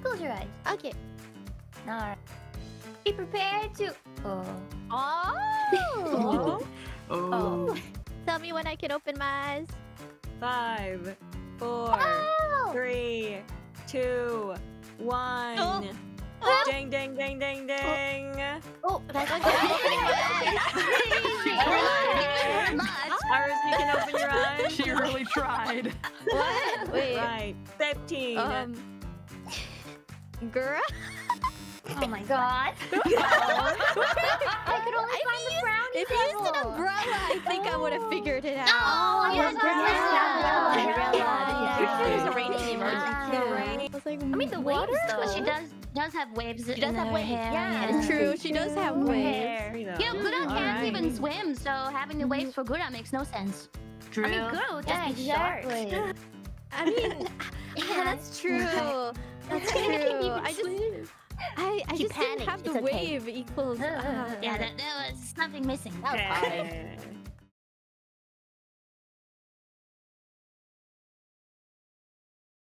Close your eyes. Okay. Alright. Be prepared to. Oh. Oh. Tell me when I can open my eyes. 5, 4, 3, 2, 1. Ding, ding, ding, ding, ding. Oh, that's okay. I'm opening my eyes. IRyS, you can open your eyes. She really tried. What? Wait. Right. 15. Girl. Oh my god. I could only find the brownie. If you used an umbrella, I think I would have figured it out. Oh, yes, There's a raining emergency too. I was like, mean the waves though. But she does have waves. She does have waves. Yeah. It's true. She does have waves. You know, Gura can't even swim, so having the waves for Gura makes no sense. I mean, girl, just be sharp. I mean, yeah, that's true. That's true. I just didn't have the wave equals. Yeah, there was something missing. That was hard.